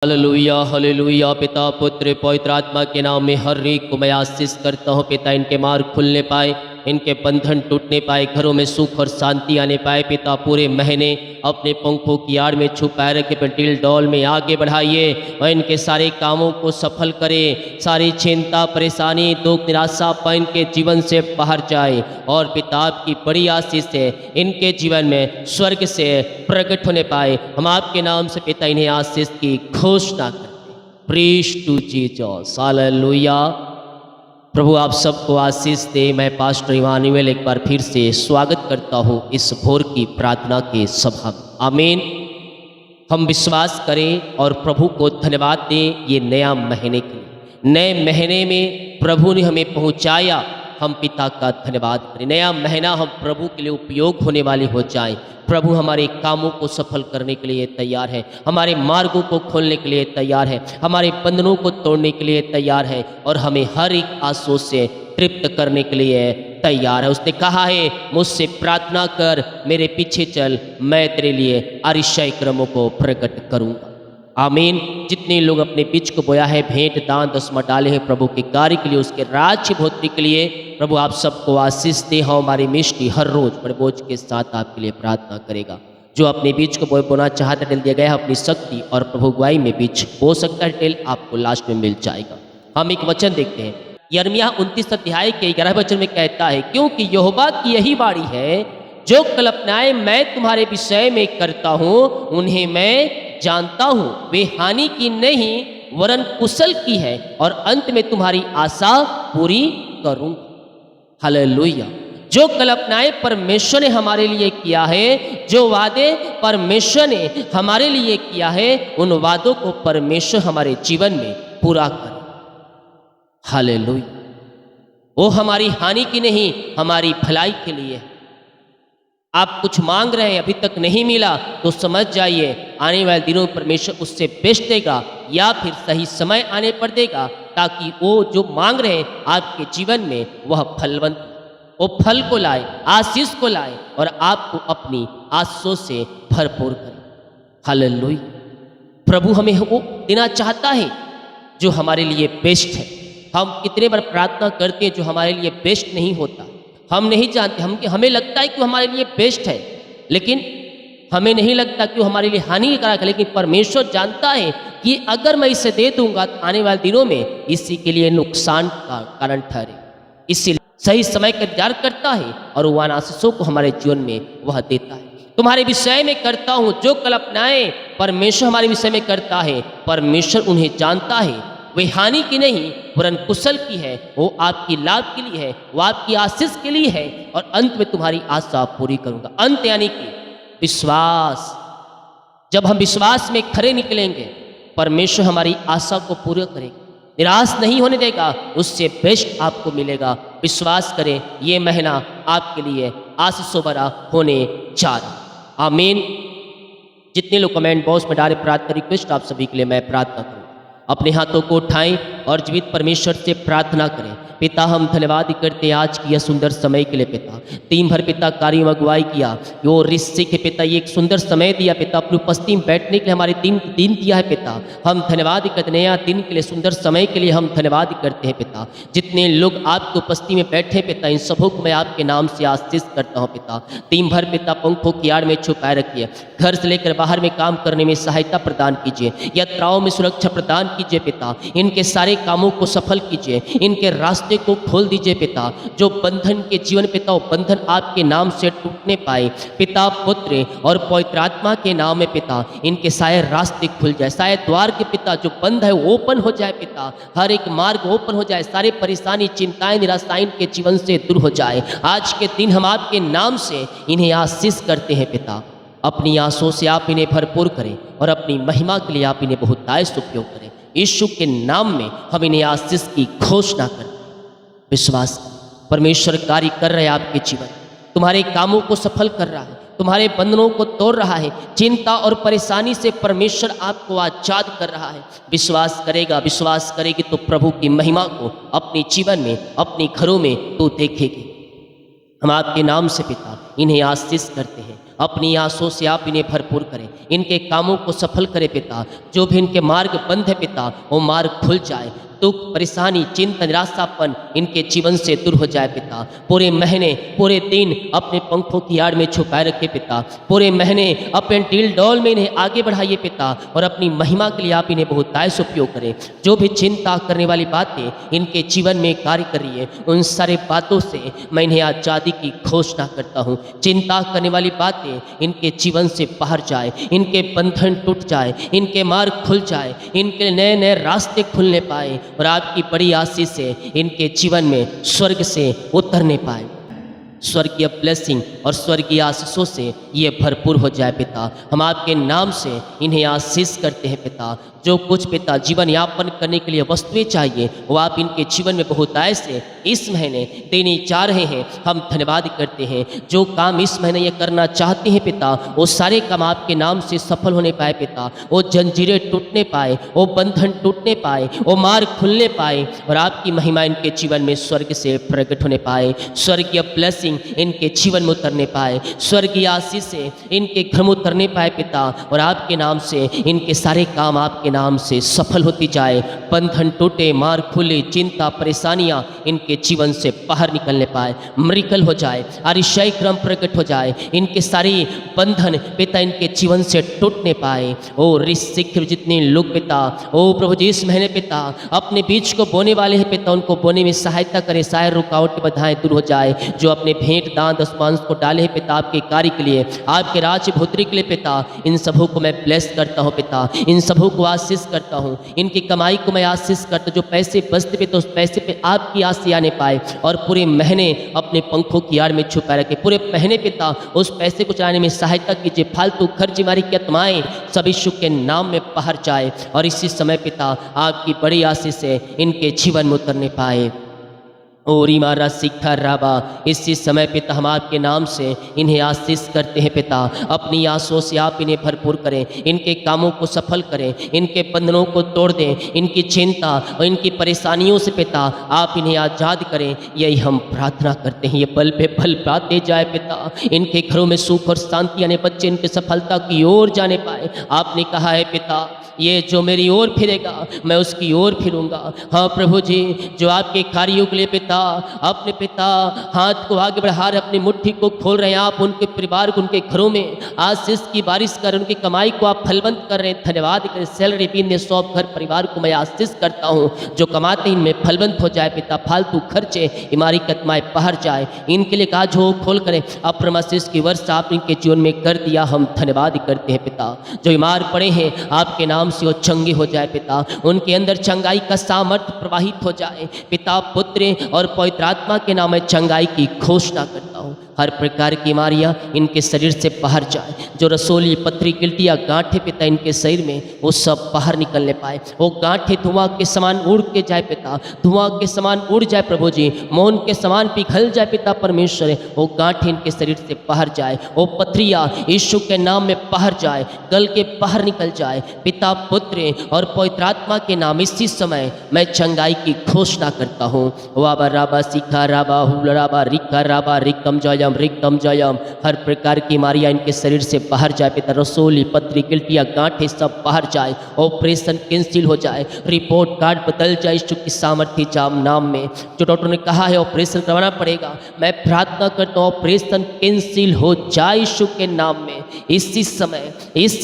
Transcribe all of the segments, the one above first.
Hallelujah hallelujah. पिता पुत्र पवित्र आत्मा के नाम में हर एक को मैं आशीष करता हूँ। पिता, इनके मार्ग खुलने पाए, इनके बंधन टूटने पाए, घरों में सुख और शांति आने पाए। पिता, पूरे महीने अपने पंखों की आड़ में छुपाए रखे, पेटिल डॉल में आगे बढ़ाइए और इनके सारे कामों को सफल करें। सारी चिंता, परेशानी, दुख, निराशा इनके जीवन से बाहर जाए और पिता आपकी बड़ी आशीष से इनके जीवन में स्वर्ग से प्रकट होने पाए। हम आपके नाम से पिता इन्हें आशीष की घोषणा करते हैं। Praise to Jesus, hallelujah. प्रभु आप सबको आशीष दे। मैं पास्टर इमानुएल एक बार फिर से स्वागत करता हूँ इस भोर की प्रार्थना के सभा में। आमीन। हम विश्वास करें और प्रभु को धन्यवाद दें ये नया महीने के लिए। नए महीने में प्रभु ने हमें पहुँचाया, हम पिता का धन्यवाद करें। नया महीना हम प्रभु के लिए उपयोग होने वाले हो जाए। प्रभु हमारे कामों को सफल करने के लिए तैयार है, हमारे मार्गों को खोलने के लिए तैयार है, हमारे बंधनों को तोड़ने के लिए तैयार है और हमें हर एक आशों से तृप्त करने के लिए तैयार है। उसने कहा है, मुझसे प्रार्थना कर, मेरे पीछे चल, मैं तेरे लिए अतिशय क्रमों को प्रकट करूँगा। आमीन। जितने लोग अपने बीच को बोया है, भेंट दान दसमा डाले हैं प्रभु के कार्य के लिए, उसके राज्य भोत्री के लिए, प्रभु आप सबको आशीष दे। हाँ, हमारी मिष्टी हर रोज बड़े बोझ के साथ आपके लिए प्रार्थना करेगा। जो अपने बीच को बोना चाहता टेल दिया गया है, अपनी शक्ति और प्रभु गुआई में बीच बो सकता है, टेल आपको लास्ट में मिल जाएगा। हम एक वचन देखते हैं, यिर्मयाह 29 अध्याय के 11 वचन में कहता है, क्योंकि यहोवा की यही बाणी है, जो कल्पनाएं मैं तुम्हारे विषय में करता हूँ उन्हें मैं जानता हूँ, वे हानि की नहीं वरन कुशल की है, और अंत में तुम्हारी आशा पूरी करूँगा। हालेलुया। जो कल्पनाएं परमेश्वर ने हमारे लिए किया है, जो वादे परमेश्वर ने हमारे लिए किया है, उन वादों को परमेश्वर हमारे जीवन में पूरा करे। हालेलुया। वो हमारी हानि की नहीं, हमारी भलाई के लिए है। आप कुछ मांग रहे हैं, अभी तक नहीं मिला, तो समझ जाइए आने वाले दिनों में परमेश्वर उससे बेच देगा या फिर सही समय आने पर देगा, ताकि वो जो मांग रहे हैं आपके जीवन में वह फलवंत, वो फल को लाए, आशीष को लाए और आपको अपनी आशीषों से भरपूर करे। हालेलुया। प्रभु हमें वो देना चाहता है जो हमारे लिए बेस्ट है। हम कितने बार प्रार्थना करते हैं जो हमारे लिए बेस्ट नहीं होता, हम नहीं जानते। हमें लगता है कि हमारे लिए बेस्ट है, लेकिन हमें नहीं लगता कि वो हमारे लिए हानिकारक है। लेकिन परमेश्वर जानता है कि अगर मैं इसे दे दूंगा तो आने वाले दिनों में इसी के लिए नुकसान का कारण ठहरे। इसीलिए सही समय का इंतजार करता है और वो आशीषों को हमारे जीवन में वह देता है। तुम्हारे विषय में करता हूँ, जो कल्पनाएं परमेश्वर हमारे विषय में करता है, परमेश्वर उन्हें जानता है, वे हानि की नहीं वरन कुशल की है, वो आपकी लाभ के लिए है, वो आपकी आशीष के लिए है, और अंत में तुम्हारी आशा पूरी करूंगा। अंत यानी कि विश्वास। जब हम विश्वास में खरे निकलेंगे, परमेश्वर हमारी आशा को पूरा करेगा, निराश नहीं होने देगा, उससे बेस्ट आपको मिलेगा। विश्वास करें, ये महीना आपके लिए आशीषों भरा होने जा रहा। आमीन। जितने लोग कमेंट बॉक्स में डाले प्रार्थना रिक्वेस्ट, आप सभी के लिए मैं प्रार्थना करूँ। अपने हाथों को उठाएं और जीवित परमेश्वर से प्रार्थना करें। पिता, हम धन्यवाद करते हैं आज की यह सुंदर समय के लिए। पिता, दिन भर पिता कार्य में अगुवाई किया, यो ऋषि के पिता ये एक सुंदर समय दिया पिता, अपनी उपस्थिति में बैठने के लिए हमारे दिन दिया है पिता। हम धन्यवाद करते, नया दिन के लिए, सुंदर समय के लिए हम धन्यवाद करते हैं पिता। जितने लोग आपकी उपस्थिति में बैठे पिता, इन सबों को मैं आपके नाम से आशीष करता हूँ पिता। दिन भर पिता पंखों की आड़ में छुपाए रखिए, घर से लेकर बाहर में काम करने में सहायता प्रदान कीजिए, यात्राओं में सुरक्षा प्रदान कीजिए पिता। इनके सारे कामों को सफल कीजिए, इनके रास्ते को खोल दीजिए पिता। जो बंधन के जीवन पिता, वो बंधन आपके नाम से टूटने पाए पिता, पुत्र और पवित्र आत्मा के नाम में पिता। इनके सारे रास्ते खुल जाए, सारे द्वार के पिता जो बंद है वो ओपन हो जाए पिता, हर एक मार्ग ओपन हो जाए, सारी परेशानी, चिंताएं, निराशाएं के जीवन से दूर हो जाए। आज के दिन हम आपके नाम से इन्हें आशीष करते हैं पिता। अपनी आंसुओं से आप इन्हें भरपूर करें और अपनी महिमा के लिए आप इन्हें बहुतायत उपयोग करें। यीशु के नाम में हम इन्हें आशीष की घोषणा करते हैं। विश्वास, परमेश्वर कार्य कर रहे हैं आपके जीवन, तुम्हारे कामों को सफल कर रहा है, तुम्हारे बंधनों को तोड़ रहा है, चिंता और परेशानी से परमेश्वर आपको आजाद कर रहा है। विश्वास करेगा, विश्वास करेगी तो प्रभु की महिमा को अपने जीवन में, अपने घरों में तो देखेगी। हम आपके नाम से पिता इन्हें आशीष करते हैं। अपनी आंसू से आप इन्हें भरपूर करें, इनके कामों को सफल करें पिता। जो भी इनके मार्ग बंद है पिता, वो मार्ग खुल जाए। दुख, परेशानी, चिंता, निराशापन इनके जीवन से दूर हो जाए पिता। पूरे महीने, पूरे दिन अपने पंखों की आड़ में छुपाए रखे पिता। पूरे महीने अपने डील डॉल में इन्हें आगे बढ़ाइए पिता, और अपनी महिमा के लिए आप इन्हें बहुतायत उपयोग करें। जो भी चिंता करने वाली बातें इनके जीवन में कार्य कर रही है, उन सारे बातों से मैं इन्हें आज़ादी की घोषणा करता हूँ। चिंता करने वाली बातें इनके जीवन से बाहर जाए, इनके बंधन टूट जाए, इनके मार्ग खुल जाए, इनके नए नए रास्ते खुलने पाए, और आपकी बड़ी आशीष से इनके जीवन में स्वर्ग से उतरने पाए। स्वर्गीय ब्लेसिंग और स्वर्गीय आशीषों से ये भरपूर हो जाए पिता। हम आपके नाम से इन्हें आशीष करते हैं पिता। जो कुछ पिता जीवन यापन करने के लिए वस्तुएं चाहिए, वो आप इनके जीवन में बहुतायत से इस महीने देने जा रहे हैं। हम धन्यवाद करते हैं। जो काम इस महीने ये करना चाहते हैं पिता, वो सारे काम आपके नाम से सफल होने पाए पिता। वो जंजीरें टूटने पाए, वो बंधन टूटने पाए, वो मार्ग खुलने पाए, और आपकी महिमा इनके जीवन में स्वर्ग से प्रकट होने पाए। स्वर्गीय ब्लेसिंग इनके जीवन में उतरने पाए, स्वर्गीय आशीष से इनके घर में उतरने पाए पिता, और आपके नाम से इनके सारे काम आपके नाम से सफल होती जाए। बंधन टूटे, मार्ग खुले, चिंता परेशानियां इनके जीवन से बाहर निकलने पाए, मिरेकल हो जाए, आरिशाई क्रम प्रकट हो जाए। इनके सारे बंधन पिता इनके जीवन से टूटने पाए। ओ ऋषिक जितने लोग पिता, ओ प्रभु जी इस महीने पिता अपने बीज को बोने वाले हैं पिता, उनको बोने में सहायता करें, सारे रुकावट बाधाएं दूर हो जाए। जो अपने भेंट दान दशमांश को डाले हैं पिता आपके कार्य के लिए, आपके राज्य भूतरी के लिए पिता, इन सबों को मैं ब्लेस करता हूँ पिता। इन सबों को आशीष करता हूँ, इनकी कमाई को मैं आशीष करता हूँ। जो पैसे बचते पे तो उस पैसे पे आपकी आशीष आने पाए, और पूरे महीने अपने पंखों की आड़ में छुपा रखे। पूरे महीने पिता उस पैसे को चलाने में सहायता कीजिए। फालतू खर्च मारी की आत्माएं सब यीशु के नाम में बाहर जाए, और इसी समय पिता आपकी बड़ी आशीष से इनके जीवन में उतरने पाए। ओरी मारा सिखा राबा, इसी समय पिता हम आपके नाम से इन्हें आशीष करते हैं पिता। अपनी आंसुओं से आप इन्हें भरपूर करें, इनके कामों को सफल करें, इनके बंधनों को तोड़ दें, इनकी चिंता और इनकी परेशानियों से पिता आप इन्हें आज़ाद करें। यही हम प्रार्थना करते हैं। ये पल पे पल पाते जाए पिता, इनके घरों में सुख और शांति आने, बच्चे इनके सफलता की ओर जाने पाए। आपने कहा है पिता, ये जो मेरी ओर फिरेगा मैं उसकी ओर फिरूंगा। हाँ प्रभु जी, जो आपके कार्यों के लिए पिता अपने पिता हाथ को आगे बढ़ा रहे, अपनी मुट्ठी को खोल रहे हैं, आप उनके परिवार को, उनके घरों में आशीष की बारिश कर, उनकी कमाई को आप फलवंत कर रहे हैं। धन्यवाद करें। सैलरी बीन सब घर परिवार को मैं आशीष करता हूँ। जो कमाते हैं इनमें फलवंत हो जाए पिता। फालतू खर्चे हमारी कदमाएँ बाहर जाए, इनके लिए काज हो खोल करें। अपने आशीष की वर्षा आप इनके जीवन में कर दिया, हम धन्यवाद करते हैं पिता। जो बीमार पड़े हैं आपके नाम से वो चंगे हो जाए पिता, उनके अंदर चंगाई का सामर्थ्य प्रवाहित हो जाए पिता। पुत्र और पवित्र आत्मा के नाम में चंगाई की घोषणा करता हूँ। हर प्रकार की बीमारियां इनके शरीर से बाहर जाए। जो रसोली, पथरी, गिल्टियाँ, गांठें पिता इनके शरीर में, वो सब बाहर निकलने पाए। वो गांठें धुआं के समान उड़ के जाए पिता, धुआं के समान उड़ जाए प्रभु जी, मौन के समान पिघल जाए पिता परमेश्वर। वो गांठें इनके शरीर से बाहर जाए, वो पथरियाँ यीशु के नाम में बाहर जाए, गल के बाहर निकल जाए पिता, पुत्र और पवित्र आत्मा के नाम। इसी समय मैं चंगाई की घोषणा करता हूँ। वाबा राबा सिखा राबा हुल राबा रिका राबा रिकम जयम रिकम जयम। हर प्रकार की बीमारियां इनके शरीर से बाहर जाए पिता। रसोली, पथरी, गिल्टियाँ, गांठें सब बाहर जाए। ऑपरेशन कैंसिल हो जाए, रिपोर्ट कार्ड बदल जाए यीशु की सामर्थ्य जाम नाम में। जो डॉक्टर ने कहा है ऑपरेशन करवाना पड़ेगा, मैं प्रार्थना करता हूँ ऑपरेशन कैंसिल हो जाए यीशु के नाम में। इसी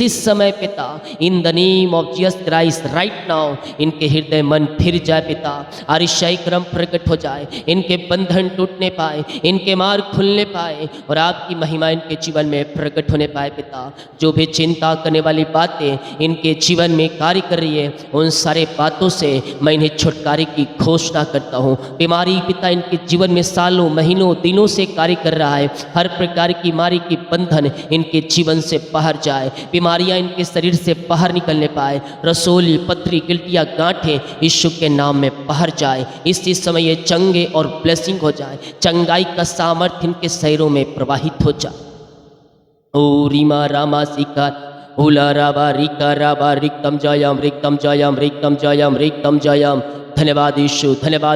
समय पिता, in the name of Jesus Christ right now इनके हृदय मन फिर जाए पिता। आरिशाई क्रम प्रकट हो जाए, इनके बंधन टूटने पाए, इनके मार्ग खुलने पाए, और आपकी महिमा इनके जीवन में प्रकट होने पाए पिता। जो भी चिंता करने वाली बातें इनके जीवन में कार्य कर रही है, उन सारे बातों से मैं इन्हें छुटकारे की घोषणा करता हूँ। बीमारी पिता इनके जीवन में सालों, महीनों, दिनों से कार्य कर रहा है। हर प्रकार की बीमारी की बंधन इनके जीवन से बाहर जाए, बीमारियां इनके शरीर से बाहर निकलने पाए। रसोली, पथरी, गिल्टियाँ, गांठें यीशु के नाम में बाहर जाए। इसी समय ये चंगे और ब्लेसिंग हो जाए, चंगाई का सामर्थ्य इनके शरीरों में प्रवाहित हो जाए। ओ रीमा रामा सिका उला राबा रिका राबा रिकम जयम रिकम जयम रिकम जयम रिकम जयम। धन्यवाद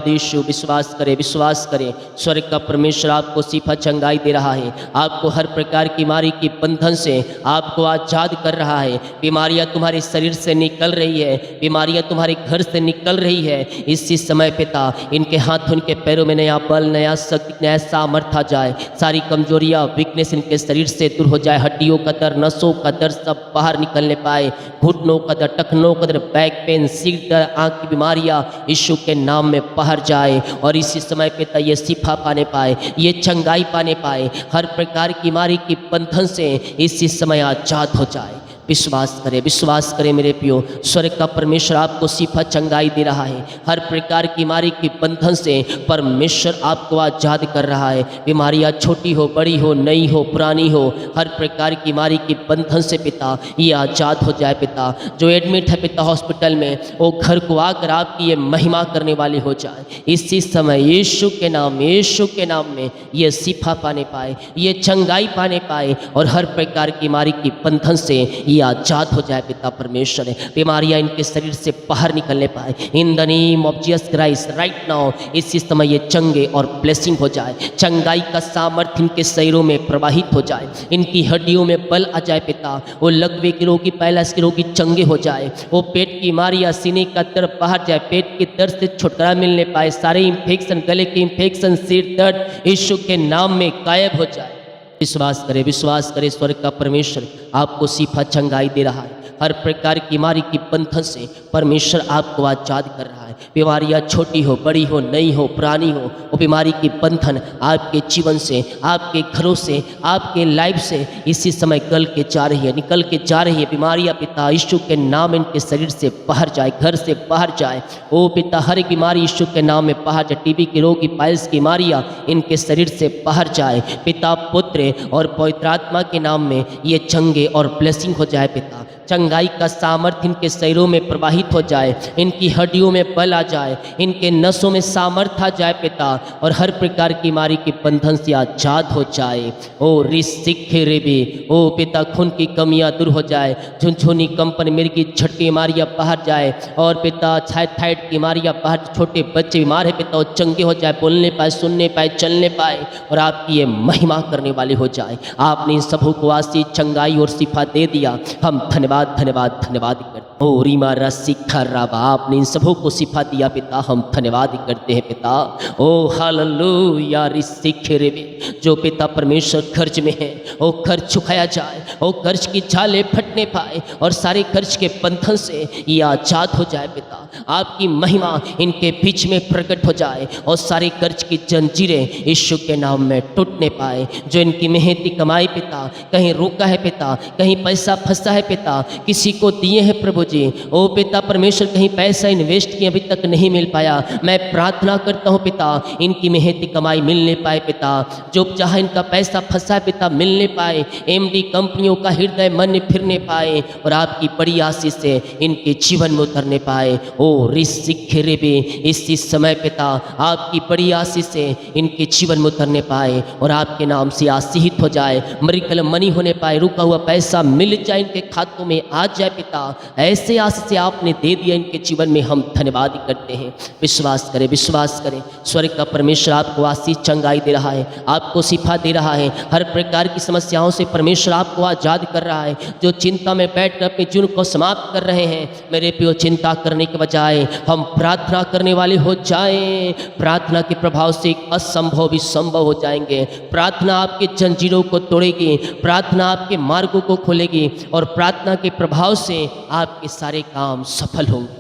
यीशु। विश्वास करें स्वर्ग का परमेश्वर आपको शिफा चंगाई दे रहा है, आपको हर प्रकार की बीमारी की बंधन से आपको आजाद कर रहा है। बीमारियां तुम्हारे शरीर से निकल रही है, बीमारियां तुम्हारे घर से निकल रही है। इसी समय पिता इनके हाथ उनके पैरों में नया बल, नया शक्ति, नया सामर्थ आ जाए। सारी कमजोरियां, वीकनेस इनके शरीर से दूर हो जाए। हड्डियों का दर्द, नसों का दर्द सब बाहर निकलने पाए। घुटनों का दर्द, टखनों का दर्द, बैक पेन, सिर दर्द, आँख की बीमारियां यीशु के नाम में बाहर जाए और इसी समय पिता ये शिफा पाने पाए, ये चंगाई पाने पाए। हर प्रकार की बीमारी की बंधन से इसी समय आजाद हो जाए। विश्वास करें मेरे प्रियो, स्वर्ग का परमेश्वर आपको शिफा चंगाई दे रहा है। हर प्रकार की बीमारी की बंधन से परमेश्वर आपको आजाद कर रहा है। बीमारियां छोटी हो, बड़ी हो, नई हो, पुरानी हो, हर प्रकार की बीमारी की बंधन से पिता ये आजाद हो जाए। पिता जो एडमिट है पिता हॉस्पिटल में, वो घर को आकर आपकी ये महिमा करने वाले हो जाए। इसी समय यीशु के नाम में ये शिफा पाने पाए, ये चंगाई पाने पाए और हर प्रकार की बीमारी की बंधन से ये आजाद हो जाए। पिता परमेश्वर है, बीमारियां इनके शरीर से बाहर निकलने पाए। In the name of Jesus Christ right now इसी समय ये चंगे और ब्लेसिंग हो जाए। चंगाई का सामर्थ्य इनके शरीरों में प्रवाहित हो जाए, इनकी हड्डियों में बल आ जाए। पिता वो लकवे के रोगी, पैलास के रोगी चंगे हो जाए। वो पेट की बीमारियां, सीने का दर्द बाहर जाए, पेट के दर्द से छुटकारा मिलने पाए। सारे इंफेक्शन, गले के इंफेक्शन, सिर दर्द यीशु के नाम में गायब हो जाए। विश्वास करें स्वर्ग का परमेश्वर आपको शिफा चंगाई दे रहा है। हर प्रकार की बीमारी की बंधन से परमेश्वर आपको आजाद कर रहा है। बीमारियां छोटी हो, बड़ी हो, नई हो, पुरानी हो, वो बीमारी की बंधन आपके जीवन से, आपके घरों से, आपके लाइफ से इसी समय निकल के जा रही है। बीमारियां पिता यीशु के नाम इनके शरीर से बाहर जाए, घर से बाहर जाए। ओ पिता हर एक बीमारी यीशु के नाम में बाहर जाए। टीबी के रोगी, पाइल्स की बीमारियां इनके शरीर से बाहर जाए। पिता, पुत्र और पवित्र आत्मा के नाम में ये चंगे और ब्लेसिंग हो जाए। पिता चंगाई का सामर्थ्य इनके शरीरों में प्रवाहित हो जाए, इनकी हड्डियों में बल आ जाए, इनके नसों में सामर्थ्य आ जाए। पिता और हर प्रकार की बीमारी के बंधन से आजाद हो जाए। ओ रिसिखे रेबे, ओ पिता खून की कमियां दूर हो जाए। झुनझुनी, कंपन, मिर्गी, झटकी बीमारियां बाहर जाए और पिता थायराइड की बीमारियां बाहर, छोटे बच्चे बीमार है पिता वो चंगे हो जाए, बोलने पाए, सुनने पाए, चलने पाए और आपकी ये महिमा करने वाले हो जाए। आपने इन सबों को आशीष, चंगाई और शिफा दे दिया। हम धन्यवाद करते। ओ रीमा रसिखा राबा, आपने इन सबों को शिफा दिया पिता, हम धन्यवाद करते हैं पिता। ओ हालेलुया रिसिखे रेबे, जो पिता परमेश्वर कर्ज में है वो कर्ज चुकाया जाए, वो कर्ज की झाले फटने पाए और सारे कर्ज के बंधन से ये आजाद हो जाए। पिता आपकी महिमा इनके बीच में प्रकट हो जाए और सारे कर्ज की जंजीरें यीशु के नाम में टूटने पाए। जो इनकी मेहनती कमाई पिता कहीं रोका है पिता, कहीं पैसा फंसा है पिता, किसी को दिए हैं प्रभु जी, ओ पिता परमेश्वर कहीं पैसा इन्वेस्ट किया अभी तक नहीं मिल पाया, मैं प्रार्थना करता हूँ पिता इनकी मेहनती कमाई मिलने पाए। पिता जो जहाँ इनका पैसा फंसा है पिता मिलने पाए, एमडी कंपनियों का हृदय मन फिरने पाए और आपकी बड़ी आशीष से इनके जीवन में उतरने पाए। ओ रिसिखे रेबे, इसी समय पिता आपकी बड़ी आशीष से इनके जीवन में उतरने पाए और आपके नाम से आशीषित हो जाए। मिरेकल मनी होने पाए, रुका हुआ पैसा मिल जाए, इनके खातों में आ जाए। पिता ऐसे आशीष आपने दे दिया इनके जीवन में, हम धन्यवाद करते हैं। विश्वास करें स्वर्ग का परमेश्वर आपको आशीष चंगाई दे रहा है, आपको शिफा दे रहा है। हर प्रकार की समस्याओं से परमेश्वर आपको आजाद कर रहा है। जो चिंता में बैठकर अपने जीवन को समाप्त कर रहे हैं, मेरे प्रियो चिंता करने के बजाय हम प्रार्थना करने वाले हो जाएं। प्रार्थना के प्रभाव से असंभव भी संभव हो जाएंगे। प्रार्थना आपके जंजीरों को तोड़ेगी, प्रार्थना आपके मार्गों को खोलेगी और प्रार्थना के प्रभाव से आपके सारे काम सफल होंगे।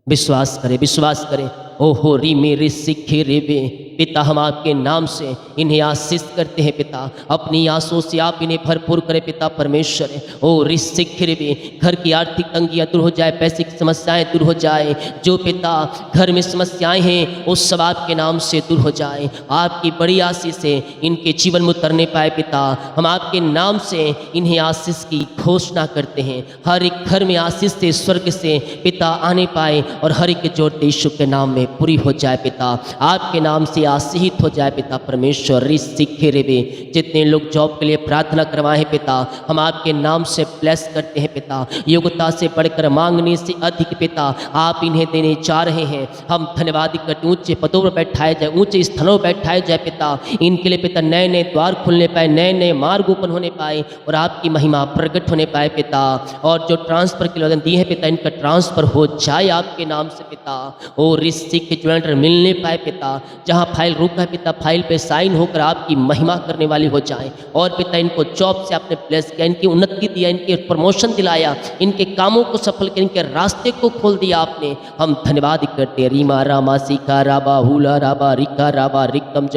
विश्वास करें। ओहो री मेरे सिखे रेबे, पिता हम आपके नाम से इन्हें आशीष करते हैं। पिता अपनी आंसुओं से आप इन्हें भरपूर करें पिता परमेश्वर। ओ रिसिखे रेबे, घर की आर्थिक तंगियाँ दूर हो जाए, पैसे की समस्याएं दूर हो जाए। जो पिता घर में समस्याएं हैं वो सब आपके नाम से दूर हो जाए। आपकी बड़ी आशीष से इनके जीवन में उतरने पाए। पिता हम आपके नाम से इन्हें आशीष की घोषणा करते हैं। हर एक घर में आशीष से स्वर्ग से पिता आने पाए और हर एक जोड़ते यीशु के नाम में पूरी हो जाए। पिता आपके नाम से आशीषित हो जाए पिता परमेश्वर। रिसिखे रेबे, जितने लोग जॉब के लिए प्रार्थना करवाए हैं पिता, हम आपके नाम से ब्लेस करते हैं पिता। योग्यता से बढ़कर मांगने से अधिक पिता आप इन्हें देने जा रहे हैं। हम धन्यवाद करते, ऊंचे पदों पर बैठाए जाए, ऊंचे स्थानों पर बैठाए जाए पिता। इनके लिए पिता नए नए द्वार खुलने पाए, नए नए मार्ग ओपन होने पाए और आपकी महिमा प्रकट होने पाए पिता। और जो ट्रांसफर के लिए दिए हैं पिता, इनका ट्रांसफर हो जाए आपके नाम से पिता। ओ रिसिक ज्वेलर मिलने पाए पिता, जहाँ फाइल रुका है पिता, फाइल पे साइन होकर आपकी महिमा करने वाली हो जाए। और पिता इनको जॉब से आपने ब्लेस किया, इनकी उन्नति दिया, इनके प्रमोशन दिलाया, इनके कामों को सफल किया, इनके रास्ते को खोल दिया आपने। हम धन्यवाद करते हैं। रीमा रामा सिका राबा हुला राबा रिका राबा रिकम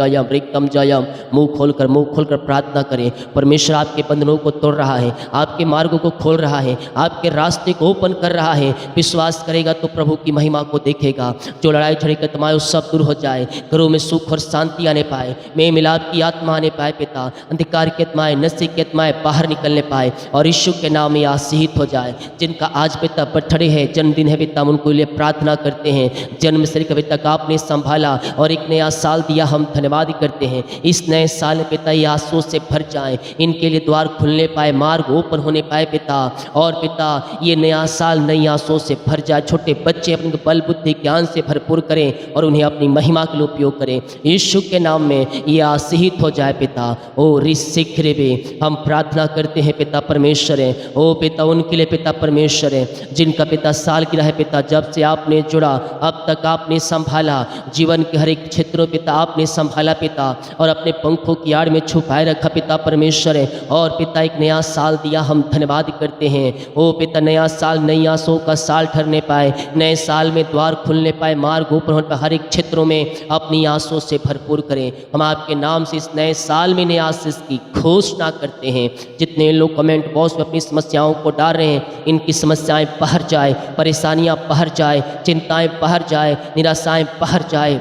जयम। मुंह खोलकर प्रार्थना करें। परमेश्वर आपके बंधनों को तोड़ रहा है, आपके मार्गों को खोल रहा है, आपके रास्ते को ओपन कर रहा है। विश्वास करेगा तो प्रभु की महिमा को देखेगा। जो लड़ाई झगड़े के तमाम सब दूर हो जाए, घरों में सुख और शांति आने पाए, मेल मिलाप की आत्मा आने पाए पिता। अंधकार की आत्माएं, नशे की आत्माएं बाहर निकलने पाए और यीशु के नाम में आशीषित हो जाए। जिनका आज पिता बर्थडे है, जन्मदिन है पिता, उनको लिए प्रार्थना करते हैं। जन्म से कभी तक आपने संभाला और एक नया साल दिया, हम धन्यवाद करते हैं। इस नए साल में पिता ये आंसू से भर जाए, इनके लिए द्वार खुलने पाए, मार्ग ओपन होने पाए पिता। और पिता ये नया साल नई आंसू से भर जाए। छोटे बच्चे अपने बल बुद्धि ज्ञान से भरपूर करें और उन्हें अपनी महिमा के लिए उपयोग करें। यीशु के नाम में ये आशीषित हो जाए पिता। ओ रिसिख रेबे, हम प्रार्थना करते हैं पिता परमेश्वर है। ओ पिता उनके लिए पिता परमेश्वर है, जिनका पिता साल गिरा है पिता, जब से आपने जुड़ा अब तक आपने संभाला, जीवन के हर एक क्षेत्रों पिता आपने संभाला पिता, और अपने पंखों की आड़ में छुपाए रखा पिता परमेश्वर है। और पिता एक नया साल दिया, हम धन्यवाद करते हैं। ओ पिता नया साल नई आशों का साल ठहरने पाए, नए साल में द्वार खुलने पाए, मार्ग ओपन होने पाए, हर एक क्षेत्रों में अपनी आशों से भरपूर करें। हम आपके नाम से इस नए साल में नए आशीष की घोषणा करते हैं। जितने लोग कमेंट बॉक्स में अपनी समस्याओं को डाल रहे हैं, इनकी समस्याएं बाहर जाए, परेशानियां बाहर जाए, चिंताएं बाहर जाए, निराशाएं बाहर जाए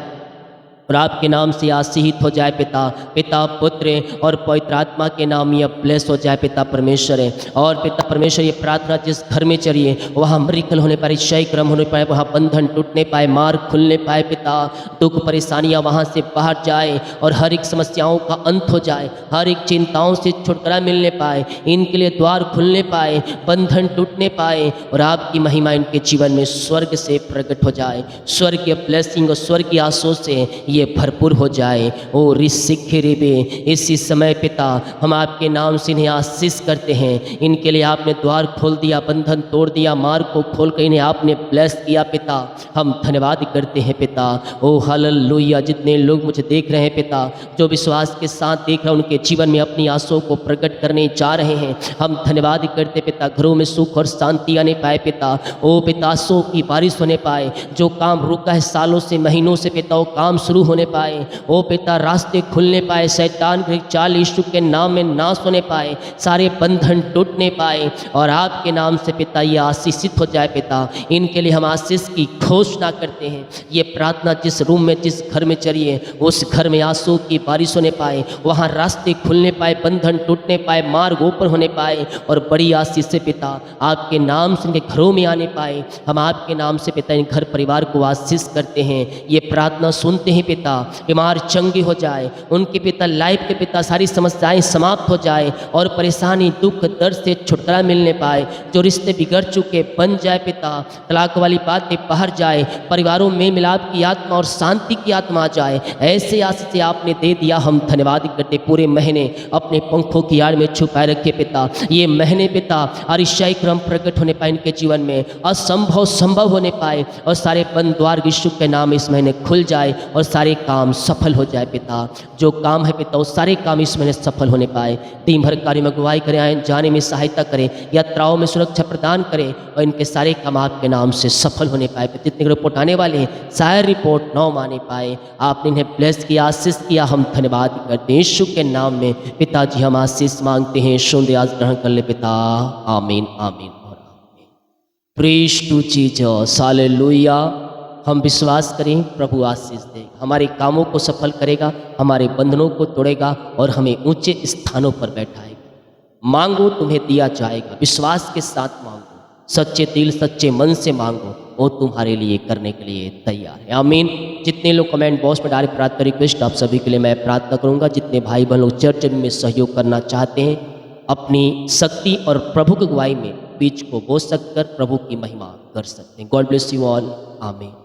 और आपके नाम से आशीषित हो जाए पिता। पिता पुत्र और पवित्र आत्मा के नाम ये ब्लेस हो जाए पिता परमेश्वर है। और पिता परमेश्वर ये प्रार्थना जिस घर में चलिए वहाँ मरिकल होने पाए, क्षय क्रम होने पाए, वहाँ बंधन टूटने पाए, मार्ग खुलने पाए पिता। दुख परेशानियाँ वहाँ से बाहर जाए और हर एक समस्याओं का अंत हो जाए, हर एक चिंताओं से छुटकारा मिलने पाए, इनके लिए द्वार खुलने पाए, बंधन टूटने पाए और आपकी महिमा इनके जीवन में स्वर्ग से प्रकट हो जाए। स्वर्गीय ब्लेसिंग और स्वर्गीय आशीष से ये भरपूर हो जाए। ओ रिसिखे रेबे, इसी समय पिता हम आपके नाम से इन्हें आशीष करते हैं। इनके लिए आपने द्वार खोल दिया, बंधन तोड़ दिया, मार्ग को खोल कर इन्हें आपने ब्लेस किया पिता। हम धन्यवाद करते हैं पिता। ओ हालेलुया। जितने लोग मुझे देख रहे हैं पिता, जो विश्वास के साथ देख रहे हैं, उनके जीवन में अपनी आशाओं को प्रकट करने जा रहे हैं, हम धन्यवाद करते पिता। घरों में सुख और शांति आने पाए पिता। ओ पिता आशाओं की बारिश होने पाए, जो काम रुका है सालों से महीनों से पिता, वो काम शुरू होने पाए। ओ पिता रास्ते खुलने पाए, शैतान के चाल यीशु के नाम में नाश होने पाए, सारे बंधन टूटने पाए और आपके नाम से पिता ये आशीषित हो जाए पिता। इनके लिए हम आशीष की घोषणा करते हैं। ये प्रार्थना जिस रूम में, जिस घर में चलिए, उस घर में आंसू की बारिश होने पाए, वहाँ रास्ते खुलने पाए, बंधन टूटने पाए, मार्ग ओपन होने पाए और बड़ी आशीष से पिता आपके नाम से इनके घरों में आने पाए। हम आपके नाम से पिता इन घर परिवार को आशीष करते हैं। ये प्रार्थना सुनते हैं पिता, बीमार चंगे हो जाए, उनके पिता लाइफ के पिता सारी समस्याएं समाप्त हो जाए और परेशानी दुख दर्द से छुटकारा मिलने पाए। जो रिश्ते बिगड़ चुके बन जाए पिता, तलाक वाली बातें बाहर जाए, परिवारों में मिलाप की आत्मा और शांति की आत्मा आ जाए। ऐसे आशीष आपने दे दिया, हम धन्यवाद करते। पूरे महीने अपने पंखों की आड़ में छुपाए रखे पिता। ये महीने पिता अरिशाई क्रम प्रकट होने पाए, इनके जीवन में असंभव संभव होने पाए और सारे बंद द्वार यीशु के नाम इस महीने खुल जाए और सारे काम सफल हो जाए पिता। जो काम है पिता वो सारे काम इस महीने सफल होने पाए। दिन भर कार्य में अगुवाई करें, आए जाने में सहायता करें, यात्राओं में सुरक्षा प्रदान करें और इनके सारे काम आपके नाम से सफल होने पाए। जितने रिपोर्ट आने वाले हैं शायद रिपोर्ट न माने पाए, आपने इन्हें ब्लेस किया, आशीष किया, हम धन्यवाद करते हैं। यीशु के नाम में पिताजी हम आशीष मांगते हैं। सुंदर आज ग्रहण कर ले पिता। आमीन आमीन और आमीन। Praise to Jesus, hallelujah. हम विश्वास करें प्रभु आशीष देगा, हमारे कामों को सफल करेगा, हमारे बंधनों को तोड़ेगा और हमें ऊंचे स्थानों पर बैठाएगा। मांगो तुम्हें दिया जाएगा, विश्वास के साथ मांगो, सच्चे दिल सच्चे मन से मांगो वो तुम्हारे लिए करने के लिए तैयार है। आमीन। जितने लोग कमेंट बॉक्स में डायरेक्ट प्रार्थना रिक्वेस्ट, आप सभी के लिए मैं प्रार्थना करूंगा। जितने भाई बहन लोग चर्च में सहयोग करना चाहते हैं, अपनी शक्ति और प्रभु की अगुवाई में बीज को बो सककर प्रभु की महिमा कर सकते हैं। God bless you all. आमीन।